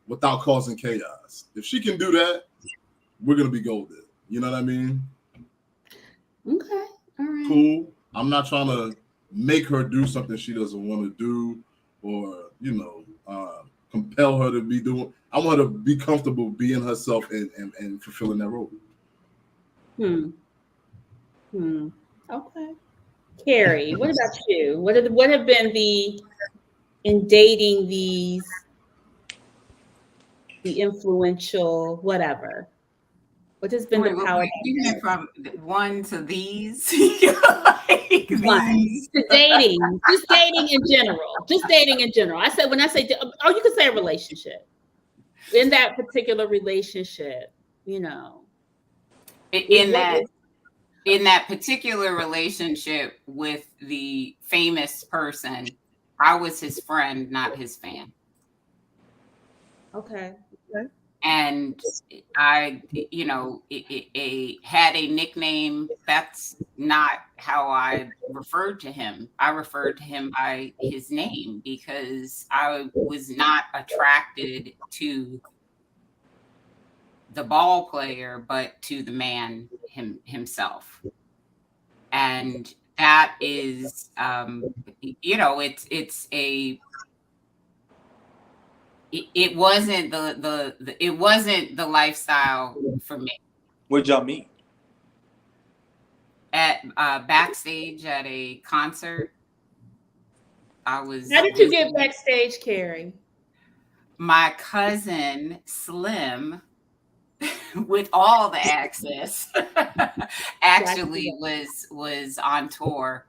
without causing chaos. If she can do that, we're gonna be golden. You know what I mean? Okay. All right. Cool. I'm not trying to make her do something she doesn't want to do, or you know, compel her to be doing. I want her to be comfortable being herself and fulfilling that role. Okay. Carrie, what about you? What have been in dating the influential whatever? What has been the power? You went from one to these. One to dating, just dating in general. When I say, you could say a relationship. In that particular relationship, you know, in that particular relationship with the famous person, I was his friend, not his fan. Okay. And I, you know, had a nickname. That's not how I referred to him. I referred to him by his name because I was not attracted to the ball player, but to the man himself. And that is, you know, it wasn't it wasn't the lifestyle for me. Where'd y'all meet? At backstage at a concert. How did you get backstage, Carrie? My cousin Slim, with all the access, actually was on tour.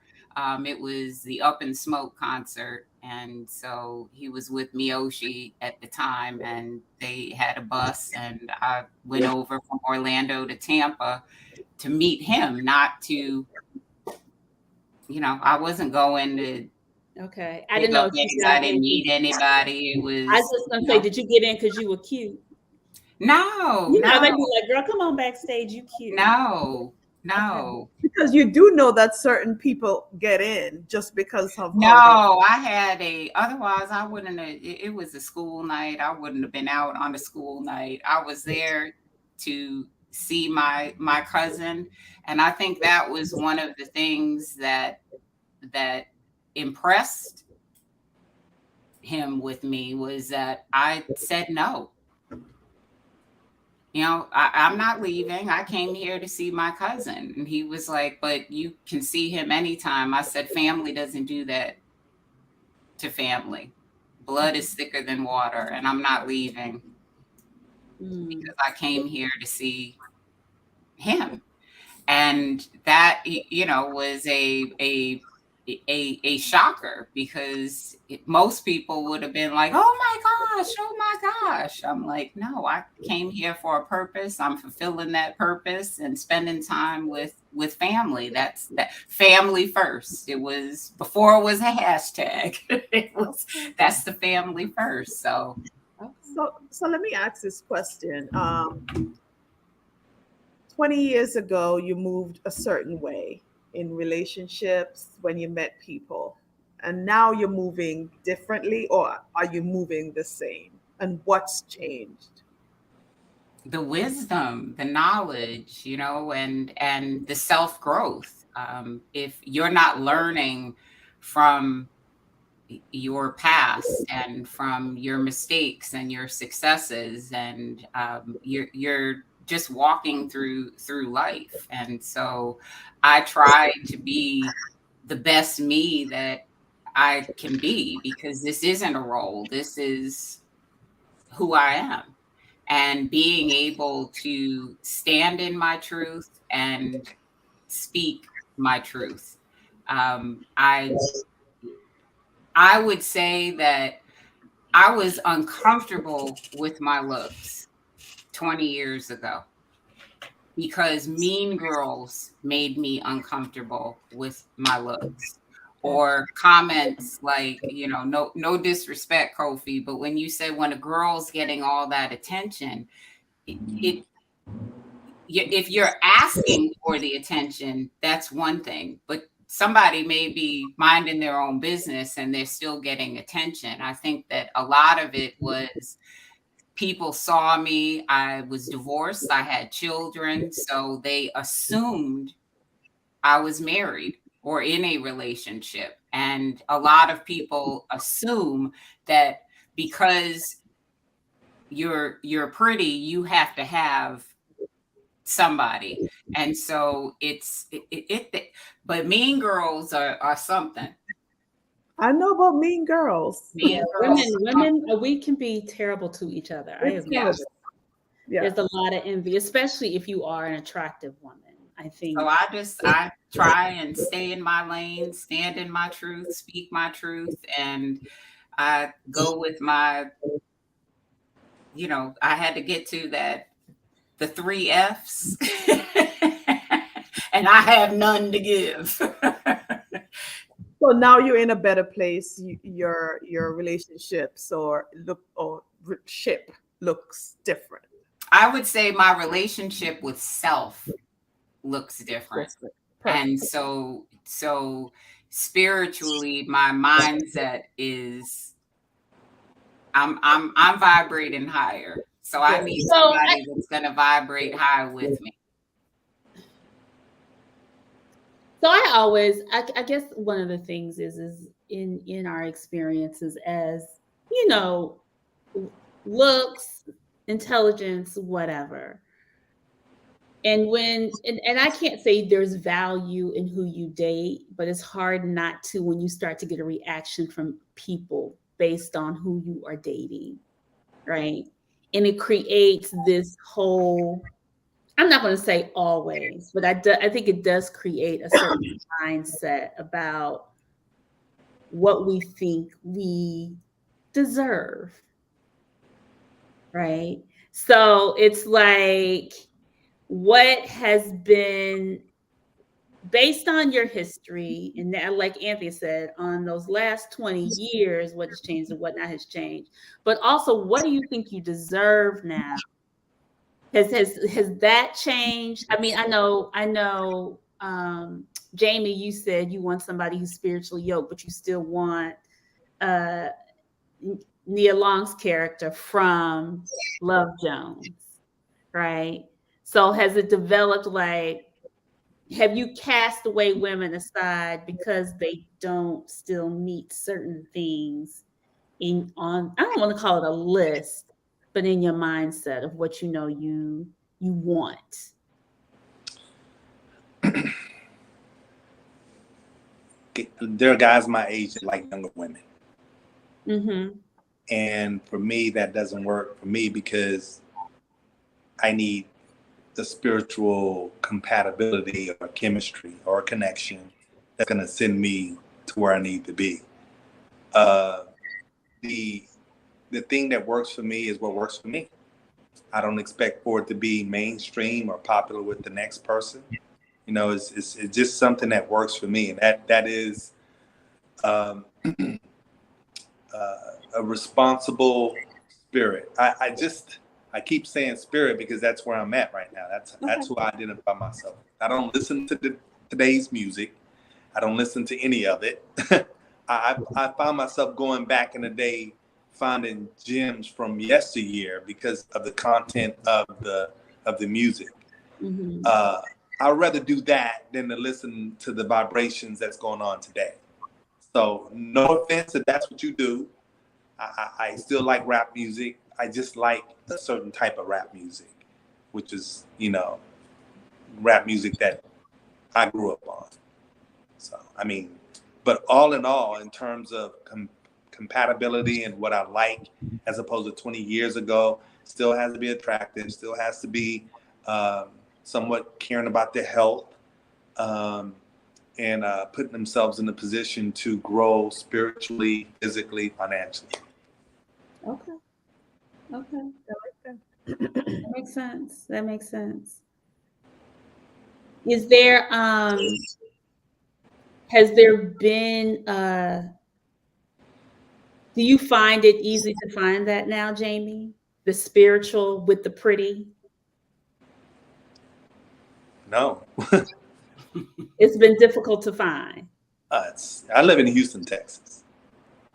It was the Up in Smoke concert. And so he was with Miyoshi at the time, and they had a bus, and I went over from Orlando to Tampa to meet him, not to, you know, I wasn't going to. Okay. I didn't know if I didn't meet anybody. It was. I was just going to say, did you get in because you were cute? No. You know, they'd be like, girl, come on backstage, you cute. No. Okay. Because you do know that certain people get in just because of. No, I had otherwise I wouldn't have, it was a school night. I wouldn't have been out on a school night. I was there to see my cousin. And I think that was one of the things that impressed him with me, was that I said no. You know, I'm not leaving. I came here to see my cousin. And he was like, but you can see him anytime. I said, family doesn't do that to family. Blood is thicker than water, and I'm not leaving because I came here to see him. And that, you know, was a shocker, because most people would have been like, oh my gosh. I'm like, no, I came here for a purpose. I'm fulfilling that purpose and spending time with family. That's that family first. It was before it was a hashtag. That's the family first. So let me ask this question. 20 years ago, you moved a certain way in relationships when you met people, and now you're moving differently, or are you moving the same? And what's changed? the wisdom, the knowledge, and the self-growth. If you're not learning from your past and from your mistakes and your successes, and you're just walking through life. And so I try to be the best me that I can be, because this isn't a role, this is who I am. And being able to stand in my truth and speak my truth. I would say that I was uncomfortable with my looks 20 years ago because Mean Girls made me uncomfortable with my looks. Or comments like, no disrespect, Kofi, but when you say when a girl's getting all that attention, it if you're asking for the attention, that's one thing, but somebody may be minding their own business and they're still getting attention. I think that a lot of it was people saw me. I was divorced, I had children, so they assumed I was married or in a relationship. And a lot of people assume that because you're pretty, you have to have somebody. And so but Mean Girls are something. I know about Mean Girls. Mean Girls. Women, we can be terrible to each other. I agree. Yeah. There's a lot of envy, especially if you are an attractive woman. I think. So I try and stay in my lane, stand in my truth, speak my truth, and I go with my, I had to get to the 3 F's and I have none to give. So now you're in a better place. Your relationships or ship looks different. I would say my relationship with self looks different. And so spiritually, my mindset is I'm vibrating higher. So I need somebody that's going to vibrate high with me. So I guess one of the things is in our experiences as, looks, intelligence, whatever. And and I can't say there's value in who you date, but it's hard not to when you start to get a reaction from people based on who you are dating, right? And it creates this whole, I'm not going to say always, but I think it does create a certain mindset about what we think we deserve, right? So it's like, what has been based on your history, and that, like Anthony said, on those last 20 years, what has changed and what not has changed, but also what do you think you deserve now? Has that changed? I mean, I know, Jamie, you said you want somebody who's spiritually yoked, but you still want Nia Long's character from Love Jones, right? So has it developed, like, have you cast away women aside because they don't still meet certain things I don't want to call it a list, but in your mindset of what you want? There are guys my age that like younger women. Mm-hmm. And for me, that doesn't work for me because I need the spiritual compatibility or chemistry or connection that's going to send me to where I need to be. The thing that works for me is what works for me. I don't expect for it to be mainstream or popular with the next person. It's just something that works for me, and that is a responsible spirit. I keep saying spirit because that's where I'm at right now. That's who I identify myself. I don't listen to today's music. I don't listen to any of it. I find myself going back in the day finding gems from yesteryear because of the content of the music. Mm-hmm. I'd rather do that than to listen to the vibrations that's going on today. So no offense if that's what you do. I still like rap music. I just like a certain type of rap music, which is, rap music that I grew up on. So, I mean, but all in all, in terms of compatibility and what I like, as opposed to 20 years ago, still has to be attractive, still has to be somewhat caring about their health, and putting themselves in a position to grow spiritually, physically, financially. Okay. I like that. That makes sense. That makes sense. Is there has there been do you find it easy to find that now, Jamie? The spiritual with the pretty? No. It's been difficult to find. I live in Houston, Texas,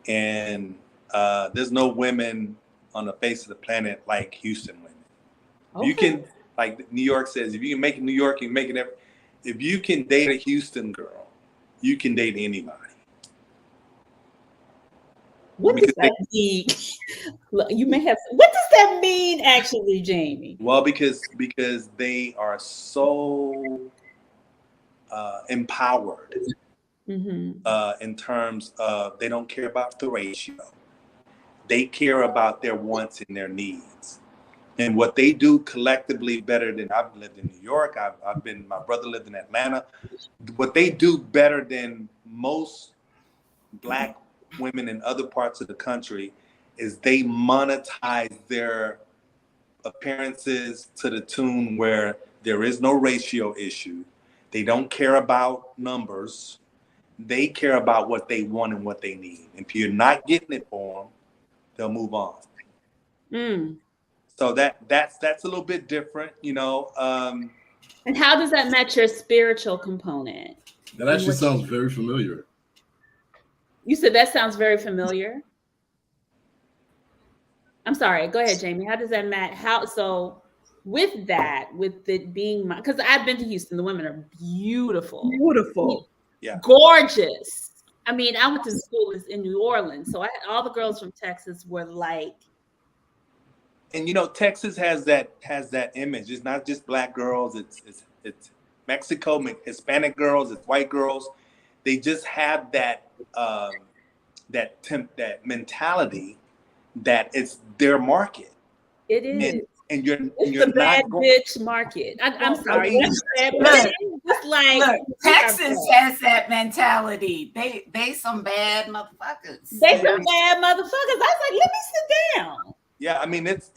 and there's no women on the face of the planet like Houston women. Okay. You can, like New York says, if you can make it New York, you can make it every. If you can date a Houston girl, you can date anybody. What does that mean? You may have. What does that mean, actually, Jamie? Well, because they are so empowered in terms of they don't care about the ratio. They care about their wants and their needs. And what they do collectively better than I've lived in New York. My brother lived in Atlanta. What they do better than most Black women in other parts of the country is they monetize their appearances to the tune where there is no ratio issue. They don't care about numbers. They care about what they want and what they need. And if you're not getting it for them, they'll move on. So that's a little bit different, And how does that match your spiritual component? That actually sounds very familiar. You said that sounds very familiar? I'm sorry. Go ahead, Jamie. How does that match? With it being because I've been to Houston, the women are beautiful. Yeah. Gorgeous. I mean, I went to school in New Orleans, so I had all the girls from Texas were like. And Texas has that image. It's not just Black girls. It's Mexico, Hispanic girls. It's white girls. They just have that mentality that it's their market. It is. And you're the bad bitch market. I'm sorry. Look, Texas has that mentality. They some bad motherfuckers. I was like, let me sit down. Yeah, I mean it's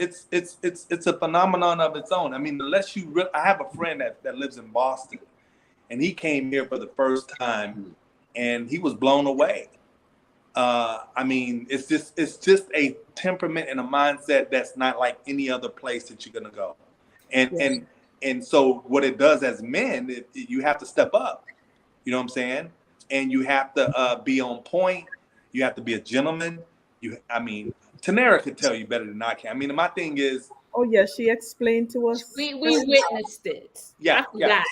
a phenomenon of its own. I mean, unless I have a friend that lives in Boston, and he came here for the first time, and he was blown away. I mean, it's just a temperament and a mindset that's not like any other place that you're gonna go, and so what it does as men, you have to step up. You know what I'm saying? And you have to be on point. You have to be a gentleman. Tanera could tell you better than I can. I mean, my thing is. Oh yeah, she explained to us. We witnessed it. Yeah.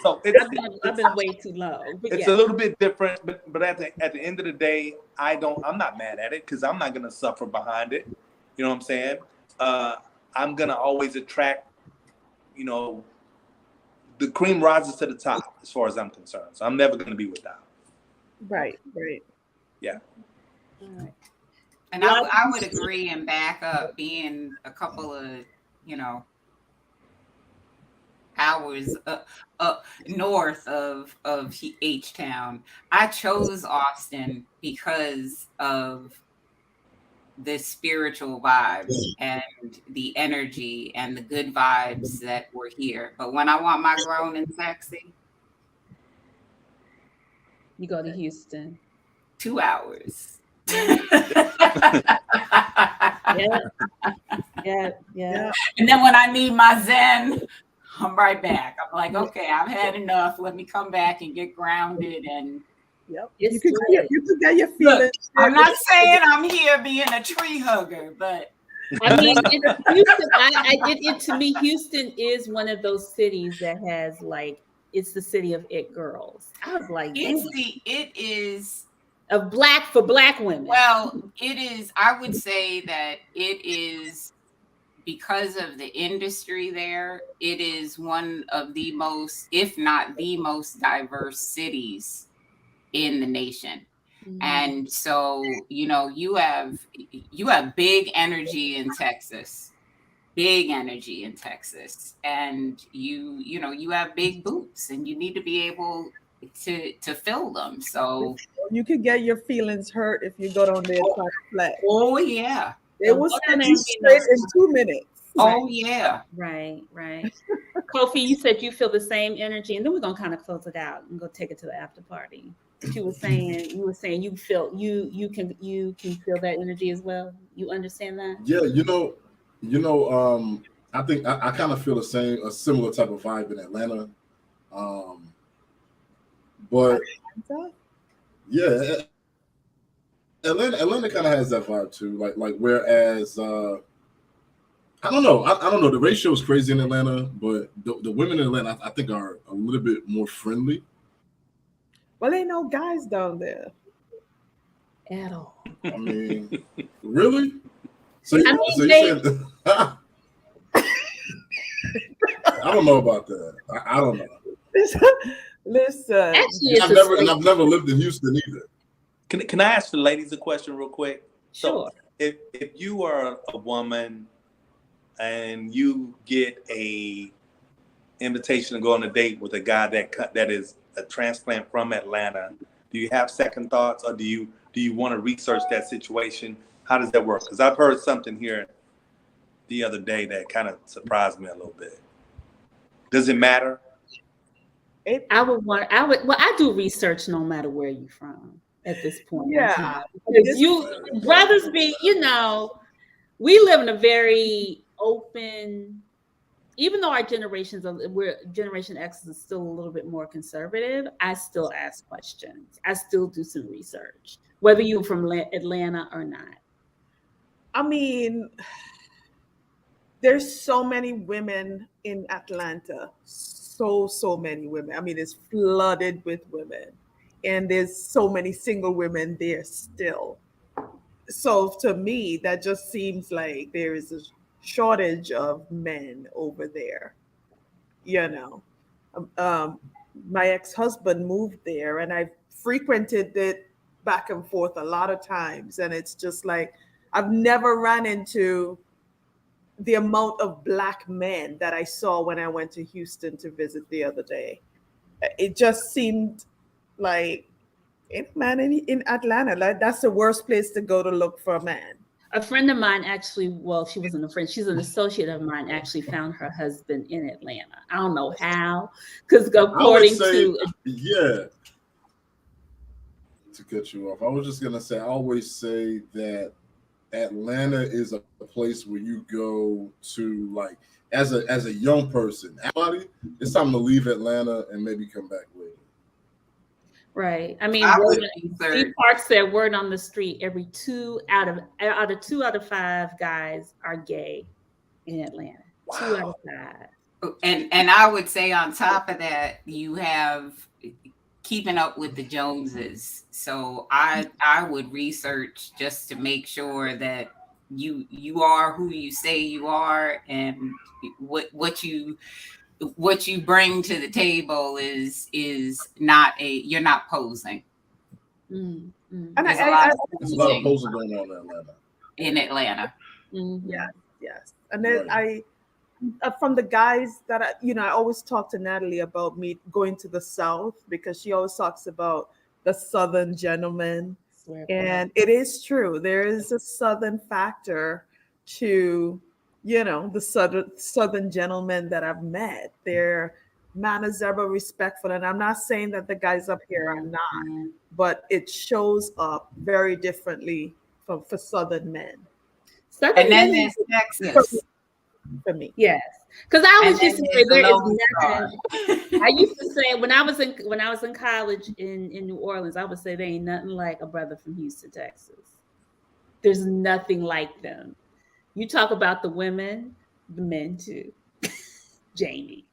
So I've been way too low. It's a little bit different, but at the end of the day, I'm not mad at it because I'm not gonna suffer behind it. You know what I'm saying? I'm gonna always attract. The cream rises to the top as far as I'm concerned. So I'm never gonna be without. Right. Yeah. All right. And I would agree and back up being a couple of, hours up north of H-Town. I chose Austin because of the spiritual vibes and the energy and the good vibes that were here. But when I want my grown and sexy, you go to Houston. 2 hours. Yeah. And then when I need my zen, I'm right back. I'm like, okay, I've had enough. Let me come back and get grounded and Yep. It's You could get your Look, feelings. I'm not saying I'm here being a tree hugger, but I mean, Houston, to me, Houston is one of those cities that has like, it's the city of it girls. I was like, damn, it is of for black women. well, it is. I would say that it is because of the industry there. It is one of the most, if not the most diverse cities in the nation. And so, you have big energy in Texas, and you have big boots, and you need to be able to fill them. So You could get your feelings hurt if you go down there and talk flat. oh yeah, They will set you straight in 2 minutes. oh yeah, right. Kofi, you said you feel the same energy, and then we're gonna kind of close it out and go take it to the after party. But you were saying you feel you can feel that energy as well. You understand that? Yeah, I think I kind of feel a similar type of vibe in Atlanta. But yeah, Atlanta kind of has that vibe too. Like whereas I don't know. I don't know. The ratio is crazy in Atlanta, but the women in Atlanta I think are a little bit more friendly. Well, ain't no guys down there at all. I mean, really? So you said I don't know about that. I don't know. Listen. Actually, I've never lived in Houston either. Can I ask the ladies a question real quick? Sure. So if you are a woman and you get a invitation to go on a date with a guy that is a transplant from Atlanta, do you have second thoughts, or do you want to research that situation? How does that work? Because I've heard something here the other day that kind of surprised me a little bit. Does it matter? I do research no matter where you're from at this point. Yeah. Because brothers we live in a very open, even though our Generation X is still a little bit more conservative, I still ask questions. I still do some research, whether you're from Atlanta or not. I mean, there's so many women in Atlanta. So many women. I mean, it's flooded with women. And there's so many single women there still. So to me, that just seems like there is a shortage of men over there. My ex-husband moved there, and I've frequented it back and forth a lot of times, and it's just like I've never ran into the amount of black men that I saw when I went to Houston to visit the other day. It just seemed like, man, in Atlanta, like that's the worst place to go to look for a man. A friend of mine actually, well, she wasn't a friend, she's an associate of mine, actually found her husband in Atlanta. I don't know how, because according to cut you off, I was just gonna say, I always say that Atlanta is a place where you go to, like, as a young person, it's time to leave Atlanta and maybe come back later. Right. I mean, Steve Park said word on the street, every 2 out of 5 guys are gay in Atlanta. Wow. 2 out of 5. And I would say on top of that, you have keeping up with the Joneses. So I would research just to make sure that you are who you say you are, and what you bring to the table is not you're not posing. And there's a lot of posing going on in Atlanta. Mm-hmm. Yes. And then from the guys that I always talk to Natalie about me going to the South, because she always talks about the Southern gentleman. And it is true. There is a Southern factor to, the Southern gentlemen that I've met. Their manners are respectful. And I'm not saying that the guys up here are not, but it shows up very differently for Southern men. And then there's Texas. For me. Yes. Because I And always used then to say there's there the is Lone nothing. I used to say when I was in college in New Orleans, I would say there ain't nothing like a brother from Houston, Texas. There's nothing like them. You talk about the women, the men too. Jamie.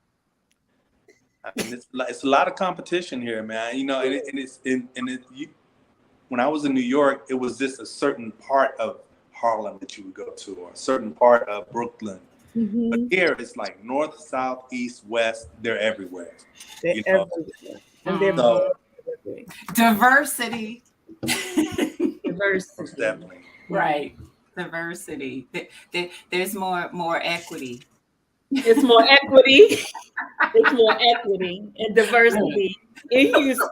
I mean, it's a lot of competition here, man. You know, when I was in New York, it was just a certain part of Harlem that you would go to, or a certain part of Brooklyn. But here it's like north, south, east, west. They're everywhere. They're You know, everywhere. And they're so everywhere. diversity. most Diversity. definitely. Right. Diversity. There's more equity. It's more equity. It's more equity and diversity in Houston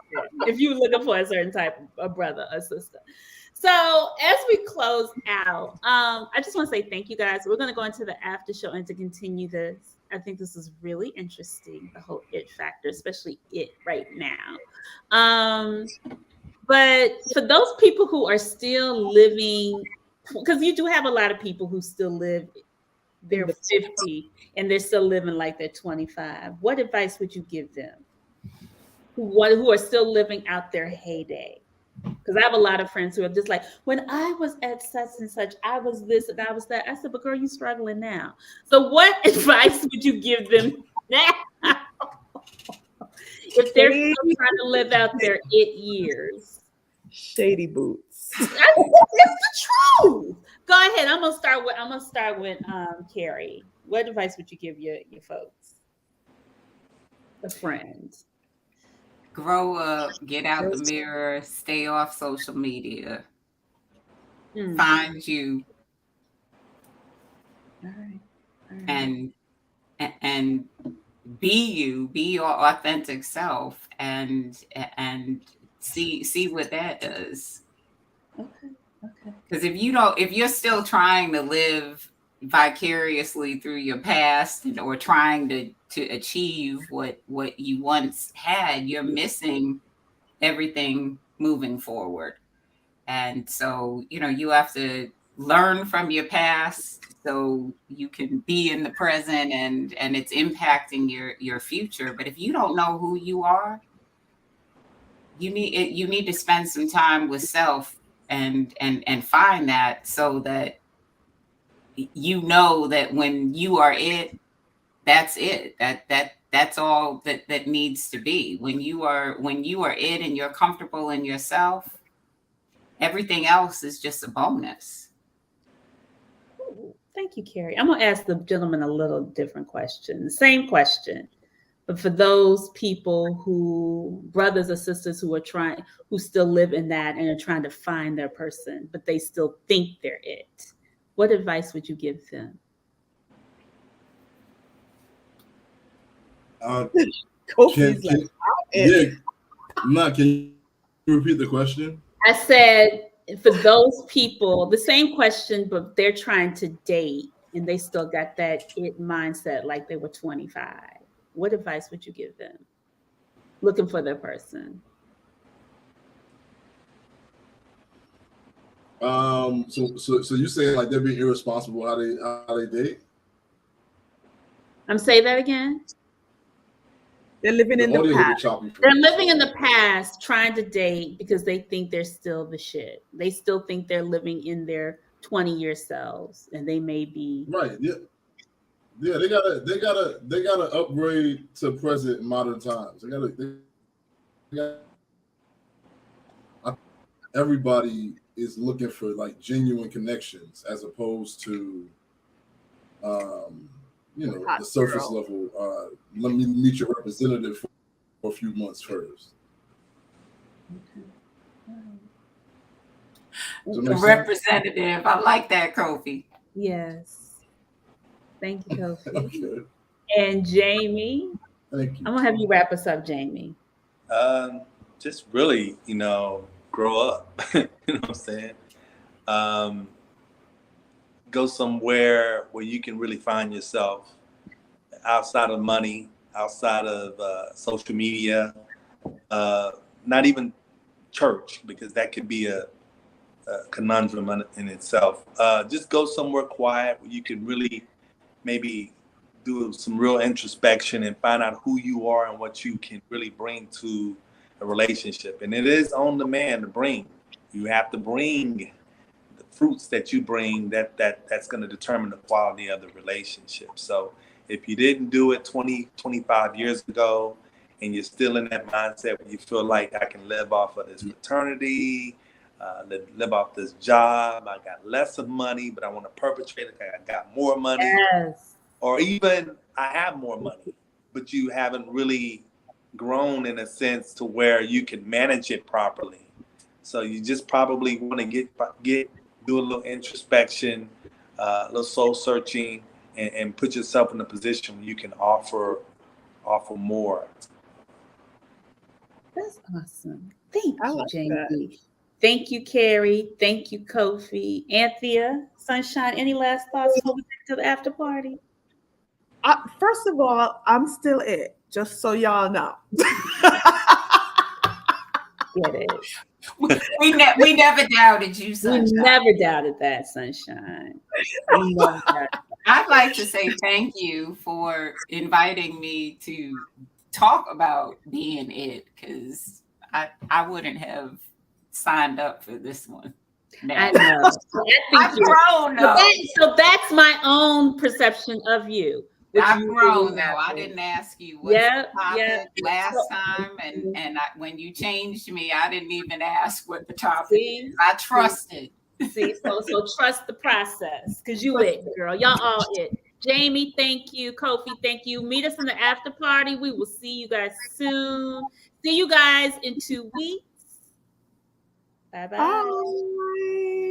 if you're looking for a certain type of brother or sister. So as we close out, I just want to say thank you guys. We're going to go into the after show and to continue this. I think this is really interesting, the whole it factor, especially it right now. But for those people who are still living, because you do have a lot of people who still live, they're 50 and they're still living like they're 25. What advice would you give them who are still living out their heyday? Because I have a lot of friends who are just like, when I was at such and such, I was this and I was that. I said, but girl, you're struggling now. So what advice would you give them now? If they're still trying to live out their it years. Shady boots. It's the truth. Go ahead. I'm gonna start with Carrie. What advice would you give your folks? A friend. Grow up, get out the mirror, stay off social media. Find you. All right. And be your authentic self and see what that does. Okay. Because if you're still trying to live vicariously through your past or trying to achieve what you once had, you're missing everything moving forward. And so, you have to learn from your past so you can be in the present and it's impacting your future. But if you don't know who you are, you need to spend some time with self and find that, so that you know that when you are it, that's it. That's all that needs to be. When you are it and you're comfortable in yourself, everything else is just a bonus. Ooh, thank you, Carrie. I'm gonna ask the gentleman a little different question. Same question. But for those people brothers or sisters who still live in that and are trying to find their person, but they still think they're it, what advice would you give them? Kofi's can you repeat the question? I said, for those people, the same question, but they're trying to date and they still got that it mindset like they were 25. What advice would you give them? Looking for their person. So you say like they're being irresponsible how they date? I'm saying that again. They're living in the past. They're living in the past, trying to date because they think they're still the shit. They still think they're living in their 20-year selves, and they may be right. Yeah. They gotta upgrade to present modern times. Everybody is looking for like genuine connections as opposed to the surface level. Let me meet your representative for a few months first. Representative. I like that, Kofi. Yes. Thank you, Kofi. Okay. And Jamie, thank you. I'm gonna have you wrap us up, Jamie. Just really, grow up. You know what I'm saying? Go somewhere where you can really find yourself outside of money, outside of social media, not even church, because that could be a conundrum in itself. Just go somewhere quiet where you can really maybe do some real introspection and find out who you are and what you can really bring to a relationship. And it is on the man to bring. You have to bring the fruits that you bring that's going to determine the quality of the relationship. So if you didn't do it 20, 25 years ago, and you're still in that mindset where you feel like I can live off of this fraternity, live off this job, I got less of money, but I want to perpetrate it, I got more money. Yes. Or even I have more money, but you haven't really grown in a sense to where you can manage it properly. So you just probably want to do a little introspection, a little soul searching, and put yourself in a position where you can offer more. That's awesome. Thank I you, like Jamie. that. Thank you, Carrie. Thank you, Kofi. Anthea, Sunshine, any last thoughts before we get to the after party? First of all, I'm still it, just so y'all know. Get it. We never doubted you, Sunshine. We never doubted that, Sunshine. We never doubted that. I'd like to say thank you for inviting me to talk about being it, because I wouldn't have signed up for this one. No. I know. I've grown though. So that's my own perception of you. I've grown though. I didn't ask you what's the topic last time, and when you changed me, I didn't even ask what the topic is. I trusted. See, so trust the process, because you it, girl. Y'all all it. Jamie, thank you. Kofi, thank you. Meet us in the after party. We will see you guys soon. See you guys in 2 weeks. Bye-bye. Bye.